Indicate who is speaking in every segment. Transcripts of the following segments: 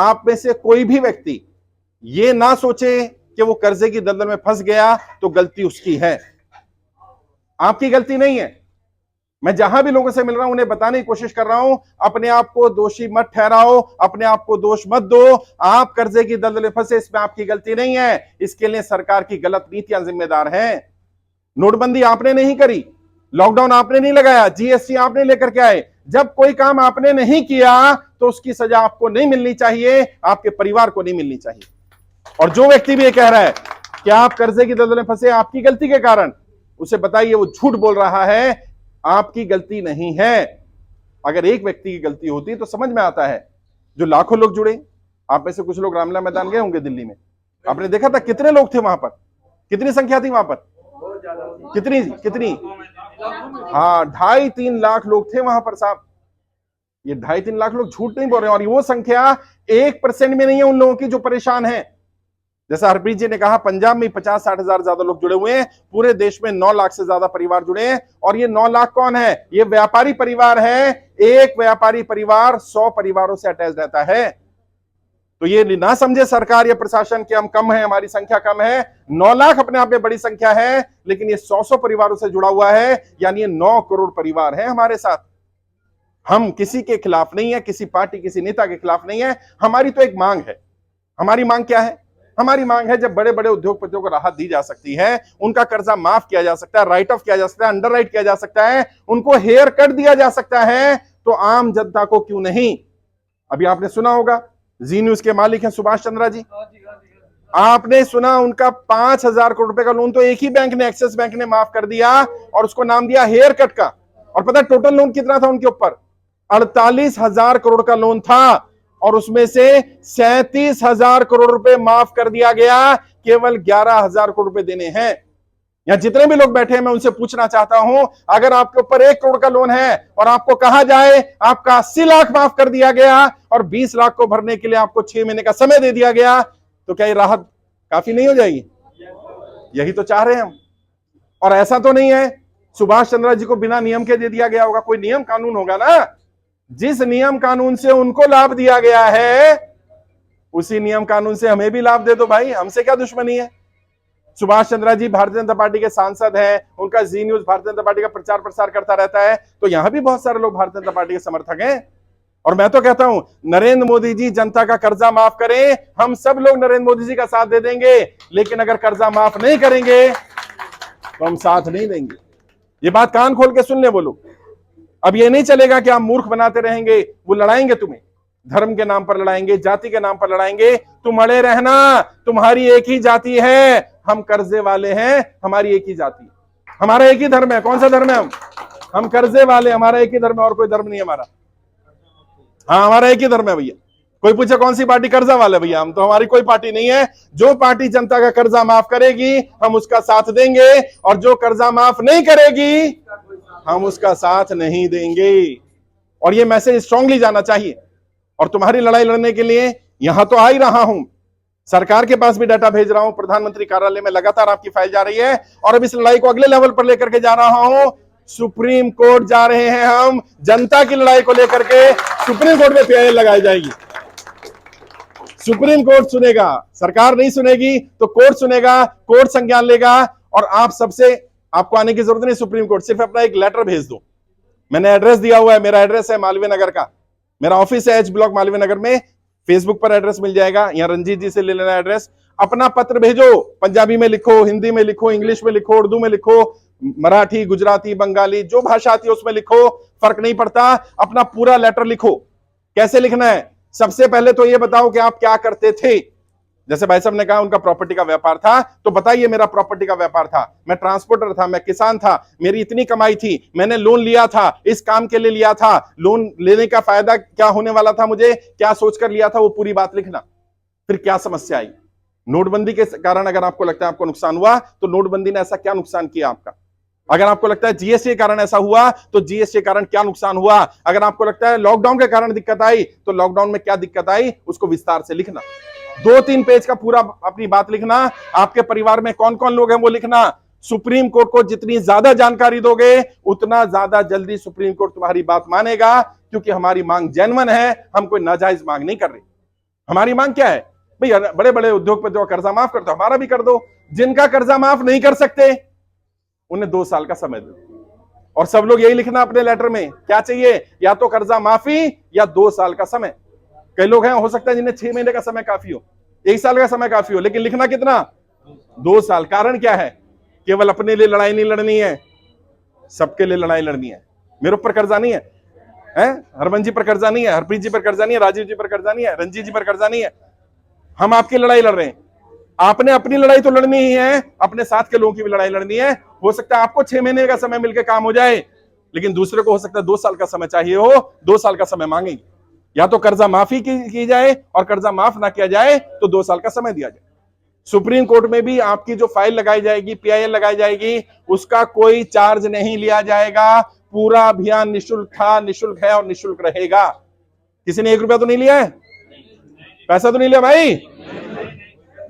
Speaker 1: आप में से कोई भी व्यक्ति ये ना सोचे कि वो कर्जे की दलदल में फंस गया तो गलती उसकी है, आपकी गलती नहीं है। मैं जहां भी लोगों से मिल रहा हूं उन्हें बताने की कोशिश कर रहा हूं, अपने आप को दोषी मत ठहराओ, अपने आप को दोष मत दो। आप कर्जे की दलदल में फंसे, इसमें आपकी गलती नहीं है, इसके लिए सरकार की गलत नीतियां जिम्मेदार हैं। नोटबंदी आपने नहीं करी, लॉकडाउन आपने नहीं लगाया, जीएसटी आपने लेकर के आए। जब कोई काम आपने नहीं किया तो उसकी सजा आपको नहीं मिलनी चाहिए, आपके परिवार को नहीं मिलनी चाहिए। और जो व्यक्ति भी ये कह रहा है कि आप कर्जे की दलदल में फंसे आपकी गलती के कारण, उसे बताइए वो झूठ बोल रहा है, आपकी गलती नहीं है। अगर एक व्यक्ति की गलती होती तो समझ में आता है। जो लाखों लोग जुड़े, आप में से कुछ लोग रामलीला मैदान गए होंगे दिल्ली में, आपने देखा था कितने लोग थे वहां पर, कितनी संख्या थी वहां पर, कितनी कितनी हाँ 2.5-3 लाख लोग थे वहां पर साहब। ये 2.5-3 लाख लोग झूठ नहीं बोल रहे हैं, और वो संख्या 1% में नहीं है उन लोगों की जो परेशान है। जैसा हरप्रीत जी ने कहा, पंजाब में 50-60 हजार ज्यादा लोग जुड़े हुए हैं, पूरे देश में 9 लाख से ज्यादा परिवार जुड़े हैं। और ये 9 लाख कौन है? ये व्यापारी परिवार है। एक व्यापारी परिवार 100 परिवारों से अटैच रहता है। तो ये ना समझे सरकार या प्रशासन कि हम कम है, हमारी संख्या कम है। 9 लाख अपने आप में बड़ी संख्या है, लेकिन ये 100 परिवारों से जुड़ा हुआ है, यानी ये 9 करोड़ परिवार है हमारे साथ। हम किसी के खिलाफ नहीं है, किसी पार्टी किसी नेता के खिलाफ नहीं है। हमारी तो एक मांग है। हमारी मांग क्या है? हमारी मांग है जब बड़े बड़े उद्योगपतियों को राहत दी जा सकती है, उनका कर्जा माफ किया जा सकता है, राइट ऑफ किया जा सकता है, अंडर राइट किया जा सकता है, उनको हेयर कट दिया जा सकता है, तो आम जनता को क्यों नहीं? अभी आपने सुना होगा, जी न्यूज के मालिक हैं सुभाष चंद्रा जी। आपने सुना उनका 5,000 करोड़ रुपए का लोन तो एक ही बैंक ने, एक्सिस बैंक ने माफ कर दिया, और उसको नाम दिया हेयर कट का। और पता टोटल लोन कितना था उनके ऊपर? 48,000 करोड़ का लोन था, और उसमें से 37,000 करोड़ रुपए माफ कर दिया गया। केवल 11,000 करोड़ रुपए देने हैं। या जितने भी लोग बैठे हैं, मैं उनसे पूछना चाहता हूं, अगर आपके ऊपर 1 करोड़ का लोन है और आपको कहा जाए आपका 80 लाख माफ कर दिया गया और 20 लाख को भरने के लिए आपको 6 महीने का समय दे दिया गया, तो क्या ये राहत काफी नहीं हो जाएगी? यही तो चाह रहे हैं हम। और ऐसा तो नहीं है सुभाष चंद्रा जी को बिना नियम के दे दिया गया होगा, कोई नियम कानून होगा ना। जिस नियम कानून से उनको लाभ दिया गया है, उसी नियम कानून से हमें भी लाभ दे दो भाई, हमसे क्या दुश्मनी है? सुभाष चंद्रा जी भारतीय जनता पार्टी के सांसद हैं, उनका जी न्यूज भारतीय जनता पार्टी का प्रचार प्रसार करता रहता है, तो यहां भी बहुत सारे लोग भारतीय जनता पार्टी के समर्थक हैं। और मैं तो कहता हूं, नरेंद्र मोदी जी जनता का कर्जा माफ करें, हम सब लोग नरेंद्र मोदी जी का साथ दे देंगे, लेकिन अगर कर्जा माफ नहीं करेंगे तो हम साथ नहीं देंगे। ये बात कान खोल के सुन ले वो लोग। अब ये नहीं चलेगा कि आप मूर्ख बनाते रहेंगे, वो लड़ाएंगे तुम्हें, धर्म के नाम पर लड़ाएंगे, जाति के नाम पर लड़ाएंगे। तुम अड़े रहना, तुम्हारी एक ही जाति है, हम कर्जे वाले हैं, हमारी एक ही जाति है, हमारा एक ही धर्म है। कौन सा धर्म है? हम कर्जे वाले, हमारा एक ही धर्म है, और कोई धर्म नहीं हमारा। हाँ, हमारा एक ही धर्म है भैया। कोई पूछे कौन सी पार्टी? कर्जा वाले भैया हम तो, हमारी कोई पार्टी नहीं है। जो पार्टी जनता का कर्जा माफ करेगी हम उसका साथ देंगे, और जो कर्जा माफ नहीं करेगी हम उसका साथ नहीं देंगे। और ये मैसेज स्ट्रांगली जाना चाहिए। और तुम्हारी लड़ाई लड़ने के लिए यहां तो आ ही रहा हूं, सरकार के पास भी डाटा भेज रहा हूं, प्रधानमंत्री कार्यालय में लगातार आपकी फाइल जा रही है, और अब इस लड़ाई को अगले लेवल पर लेकर के जा रहा हूं। सुप्रीम कोर्ट जा रहे हैं हम, जनता की लड़ाई को लेकर के सुप्रीम कोर्ट में पीआईएल लगाई जाएगी। सुप्रीम कोर्ट सुनेगा, सरकार नहीं सुनेगी तो कोर्ट सुनेगा, कोर्ट संज्ञान लेगा। और आप सबसे, आपको आने की जरूरत नहीं सुप्रीम कोर्ट, सिर्फ अपना एक लेटर भेज दो। मैंने एड्रेस दिया हुआ है, मेरा एड्रेस है मालवीय नगर का, मेरा ऑफिस है एच ब्लॉक मालवीय नगर में। फेसबुक पर एड्रेस मिल जाएगा, यहां रंजीत जी से ले लेना एड्रेस। अपना पत्र भेजो, पंजाबी में लिखो, हिंदी में लिखो, इंग्लिश में लिखो, उर्दू में लिखो, मराठी, गुजराती, बंगाली, जो भाषा आती है उसमें लिखो, फर्क नहीं पड़ता। अपना पूरा लेटर लिखो। कैसे लिखना है? सबसे पहले तो ये बताओ कि आप क्या करते थे। जैसे भाई साहब ने कहा उनका प्रॉपर्टी का व्यापार था, तो बताइए मेरा प्रॉपर्टी का व्यापार था, मैं ट्रांसपोर्टर था, मैं किसान था, मेरी इतनी कमाई थी, मैंने लोन लिया था, इस काम के लिए लिया था, लोन लेने का फायदा क्या होने वाला था, मुझे क्या सोचकर लिया था, वो पूरी बात लिखना। फिर क्या समस्या आई? नोटबंदी के कारण अगर आपको लगता है आपको नुकसान हुआ, तो नोटबंदी ने ऐसा क्या नुकसान किया आपका? अगर आपको लगता है जीएसटी के कारण ऐसा हुआ, तो जीएसटी के कारण क्या नुकसान हुआ? अगर आपको लगता है लॉकडाउन के कारण दिक्कत आई, तो लॉकडाउन में क्या दिक्कत आई, उसको विस्तार से लिखना। 2-3 पेज का पूरा अपनी बात लिखना। आपके परिवार में कौन कौन लोग हैं वो लिखना। सुप्रीम कोर्ट को जितनी ज्यादा जानकारी दोगे, उतना ज्यादा जल्दी सुप्रीम कोर्ट तुम्हारी बात मानेगा, क्योंकि हमारी मांग जेन्युइन है, हम कोई नाजायज मांग नहीं कर रहे। हमारी मांग क्या है भाई? बड़े बड़े उद्योगपतियों का कर्जा माफ कर दो, हमारा भी कर दो। जिनका कर्जा माफ नहीं कर सकते उन्हें 2 साल का समय दो। और सब लोग यही लिखना अपने लेटर में, क्या चाहिए? या तो कर्जा माफी या 2 साल का समय। कई लोग हैं, हो सकता है जिन्हें 6 महीने का समय काफी हो, 1 साल का समय काफी हो, लेकिन लिखना कितना? 2 साल। कारण क्या है? केवल अपने लिए लड़ाई नहीं लड़नी है, सबके लिए लड़ाई लड़नी है। मेरे ऊपर कर्जा नहीं है, हरमन जी पर कर्जा नहीं है, हरप्रीत जी पर कर्जा नहीं है, राजीव जी पर कर्जा नहीं है, रंजीत जी पर कर्जा नहीं है। हम आपकी लड़ाई लड़ रहे हैं। आपने अपनी लड़ाई तो लड़नी ही है, अपने साथ के लोगों की भी लड़ाई लड़नी है। हो सकता है आपको 6 महीने का समय मिलकर काम हो जाए, लेकिन दूसरे को हो सकता है 2 साल का समय चाहिए हो, 2 साल का समय मांगेंगे। या तो कर्जा माफी की जाए, और कर्जा माफ ना किया जाए तो 2 साल का समय दिया जाए। सुप्रीम कोर्ट में भी आपकी जो फाइल लगाई जाएगी, PIL लगाई जाएगी, उसका कोई चार्ज नहीं लिया जाएगा। पूरा अभियान निःशुल्क था, निःशुल्क है और निःशुल्क रहेगा। किसी ने 1 रुपया तो नहीं लिया है? पैसा तो नहीं लिया भाई,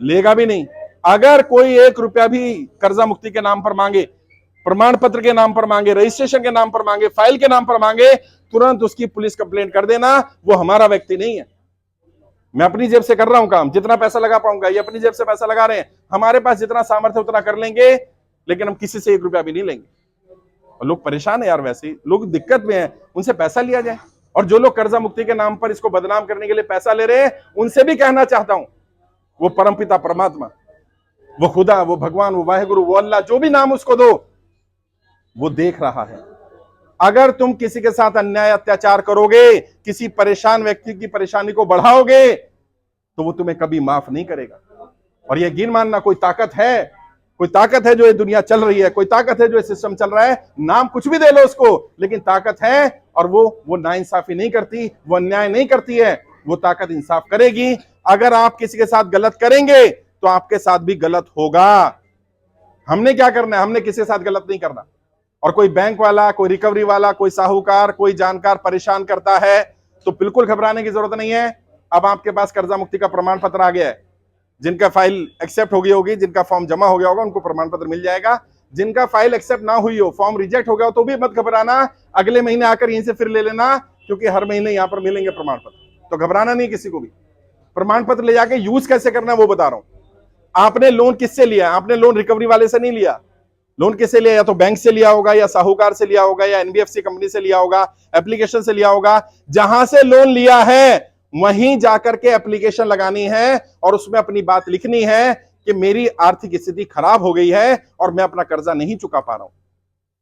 Speaker 1: लेगा भी नहीं। अगर कोई 1 रुपया भी कर्जा मुक्ति के नाम पर मांगे, प्रमाण पत्र के नाम पर मांगे, रजिस्ट्रेशन के नाम पर मांगे, फाइल के नाम पर मांगे, तुरंत उसकी पुलिस कंप्लेंट कर देना। वो हमारा व्यक्ति नहीं है। मैं अपनी जेब से कर रहा हूं काम, जितना पैसा लगा पाऊंगा, ये अपनी जेब से पैसा लगा रहे हैं। हमारे पास जितना सामर्थ्य उतना कर लेंगे, लेकिन हम किसी से 1 रुपया भी नहीं लेंगे। और लोग परेशान है यार, वैसे ही लोग दिक्कत में हैं, उनसे पैसा लिया जाए। और जो लोग कर्जा मुक्ति के नाम पर इसको बदनाम करने के लिए पैसा ले रहे हैं, उनसे भी कहना चाहता हूं, वो परमपिता परमात्मा, वो खुदा, वो भगवान, वो वाहेगुरु, वो अल्लाह, जो भी नाम उसको दो, वो देख रहा है। अगर तुम किसी के साथ अन्याय अत्याचार करोगे, किसी परेशान व्यक्ति की परेशानी को बढ़ाओगे, तो वो तुम्हें कभी माफ नहीं करेगा। और यकीन मानना, कोई ताकत है, कोई ताकत है जो ये दुनिया चल रही है, कोई ताकत है जो ये सिस्टम चल रहा है। नाम कुछ भी दे लो उसको, लेकिन ताकत है। और वो नाइंसाफी नहीं करती, वो अन्याय नहीं करती है, वो ताकत इंसाफ करेगी। अगर आप किसी के साथ गलत करेंगे तो आपके साथ भी गलत होगा। हमने क्या करना है? हमने किसी के साथ गलत नहीं करना। और कोई बैंक वाला, कोई रिकवरी वाला, कोई साहूकार, कोई जानकार परेशान करता है तो बिल्कुल घबराने की जरूरत नहीं है। अब आपके पास कर्जा मुक्ति का प्रमाण पत्र आ गया है। जिनका फाइल एक्सेप्ट हो गई होगी, जिनका फॉर्म जमा हो गया होगा, उनको प्रमाण पत्र मिल जाएगा। जिनका फाइल एक्सेप्ट ना हुई हो, फॉर्म रिजेक्ट हो गया हो, तो भी मत घबराना, अगले महीने आकर यहीं से फिर ले लेना, क्योंकि हर महीने यहां पर मिलेंगे प्रमाण पत्र। तो घबराना नहीं किसी को भी। प्रमाण पत्र ले जाके यूज कैसे करना है वो बता रहा हूं। आपने लोन किससे लिया? आपने लोन रिकवरी वाले से नहीं लिया। लोन किससे लिया? या तो बैंक से लिया होगा, या साहूकार से लिया होगा, या NBFC कंपनी से लिया होगा, एप्लीकेशन से लिया होगा। जहां से लोन लिया है वहीं जाकर के एप्लीकेशन लगानी है, और उसमें अपनी बात लिखनी है कि मेरी आर्थिक स्थिति खराब हो गई है और मैं अपना कर्जा नहीं चुका पा रहा हूं।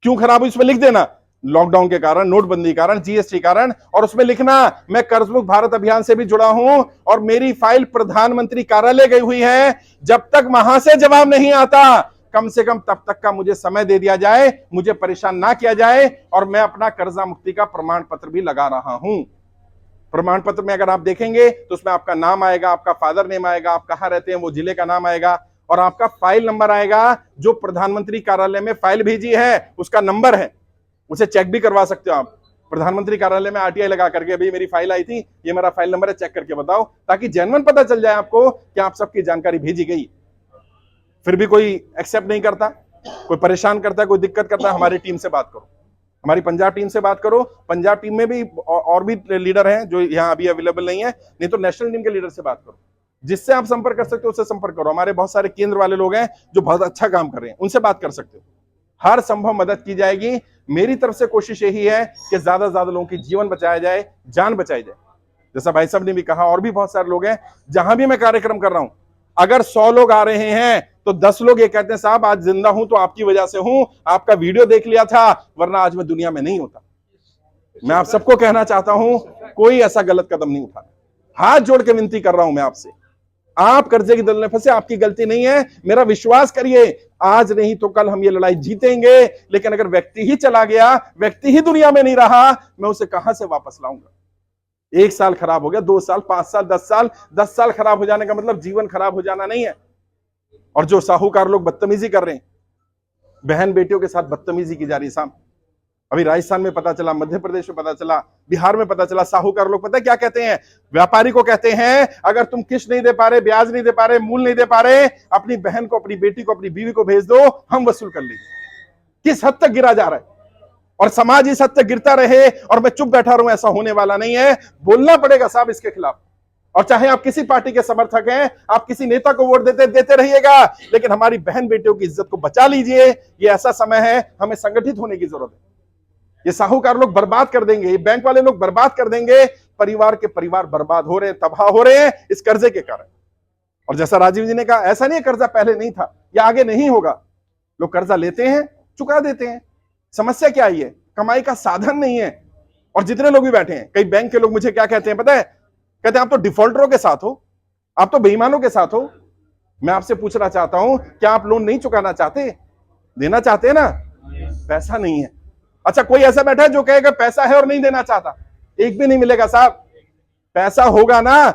Speaker 1: क्यों खराब हुई उसमें लिख देना, लॉकडाउन के कारण, नोटबंदी कारण, GST कारण। और उसमें लिखना, मैं कर्जमुक्त भारत अभियान से भी जुड़ा हूं और मेरी फाइल प्रधानमंत्री कार्यालय गई हुई है। जब तक वहां से जवाब नहीं आता, कम से कम तब तक का मुझे समय दे दिया जाए, मुझे परेशान ना किया जाए, और मैं अपना कर्जा मुक्ति का प्रमाण पत्र भी लगा रहा हूं। प्रमाण पत्र में अगर आप देखेंगे तो उसमें आपका नाम आएगा, आपका फादर नेम आएगा, आप कहां रहते हैं वो जिले का नाम आएगा, और आपका फाइल नंबर आएगा। जो प्रधानमंत्री कार्यालय में फाइल भेजी है उसका नंबर है, उसे चेक भी करवा सकते हो आप। प्रधानमंत्री कार्यालय में RTI लगा करके, अभी मेरी फाइल आई थी, ये मेरा फाइल नंबर है, चेक करके बताओ, ताकि जेन्युइन पता चल जाए आपको कि आप सबकी जानकारी भेजी गई। फिर भी कोई एक्सेप्ट नहीं करता, कोई परेशान करता है, कोई दिक्कत करता है, हमारी टीम से बात करो, हमारी पंजाब टीम से बात करो। पंजाब टीम में भी और भी लीडर हैं जो यहाँ अभी अवेलेबल नहीं है, नहीं तो नेशनल टीम के लीडर से बात करो। जिससे आप संपर्क कर सकते हो उससे संपर्क करो। हमारे बहुत सारे केंद्र वाले लोग हैं जो बहुत अच्छा काम कर रहे हैं, उनसे बात कर सकते हो। हर संभव मदद की जाएगी। मेरी तरफ से कोशिश यही है कि ज्यादा से ज्यादा लोगों की जीवन बचाया जाए, जान बचाई जाए। जैसा भाई साहब ने भी कहा, और भी बहुत सारे लोग हैं। जहां भी मैं कार्यक्रम कर रहा हूं, अगर 100 लोग आ रहे हैं तो 10 लोग ये कहते हैं, साहब आज जिंदा हूं तो आपकी वजह से हूं, आपका वीडियो देख लिया था, वरना आज मैं दुनिया में नहीं होता। मैं आप सबको कहना चाहता हूं, कोई ऐसा गलत कदम नहीं उठाना। हाथ जोड़ के विनती कर रहा हूं मैं आपसे, आप कर्जे की दलदल में फंसे, आपकी गलती नहीं है। मेरा विश्वास करिए, आज नहीं तो कल हम ये लड़ाई जीतेंगे। लेकिन अगर व्यक्ति ही चला गया, व्यक्ति ही दुनिया में नहीं रहा, मैं उसे कहां से वापस लाऊंगा? 1 साल खराब हो गया, 2 साल, 5 साल, 10 साल। 10 साल खराब हो जाने का मतलब जीवन खराब हो जाना नहीं है। और जो साहूकार लोग बदतमीजी कर रहे हैं, बहन बेटियों के साथ बदतमीजी की जा रही है साहब। अभी राजस्थान में पता चला, मध्य प्रदेश में पता चला, बिहार में पता चला। साहूकार लोग पता है क्या कहते हैं? व्यापारी को कहते हैं, अगर तुम किस्त नहीं दे पा रहे, ब्याज नहीं दे पा रहे, मूल नहीं दे पा रहे, अपनी बहन को, अपनी बेटी को, अपनी बीवी को भेज दो, हम वसूल कर लेंगे। किस हद तक गिरा जा रहा है? और समाज इस हद तक गिरता रहे और मैं चुप बैठा रहूं, ऐसा होने वाला नहीं है। बोलना पड़ेगा साहब इसके खिलाफ। और चाहे आप किसी पार्टी के समर्थक हैं, आप किसी नेता को वोट देते रहिएगा, लेकिन हमारी बहन बेटियों की इज्जत को बचा लीजिए। ये ऐसा समय है, हमें संगठित होने की जरूरत है। ये साहूकार लोग बर्बाद कर देंगे, ये बैंक वाले लोग बर्बाद कर देंगे। परिवार के परिवार बर्बाद हो रहे हैं, तबाह हो रहे हैं इस कर्जे के कारण। और जैसा राजीव जी ने कहा, ऐसा नहीं कर्जा पहले नहीं था या आगे नहीं होगा। लोग कर्जा लेते हैं, चुका देते हैं। समस्या क्या है? कमाई का साधन नहीं है। और जितने लोग भी बैठे हैं, कई बैंक के लोग मुझे क्या कहते हैं पता है? कहते हैं आप तो डिफॉल्टरों के साथ हो, आप तो बेईमानों के साथ हो। मैं आपसे पूछना चाहता हूं, क्या आप लोन नहीं चुकाना चाहते? देना चाहते हैं ना? पैसा नहीं है। अच्छा, कोई ऐसा बैठा है जो कहेगा पैसा है और नहीं देना चाहता? एक भी नहीं मिलेगा साहब। पैसा होगा ना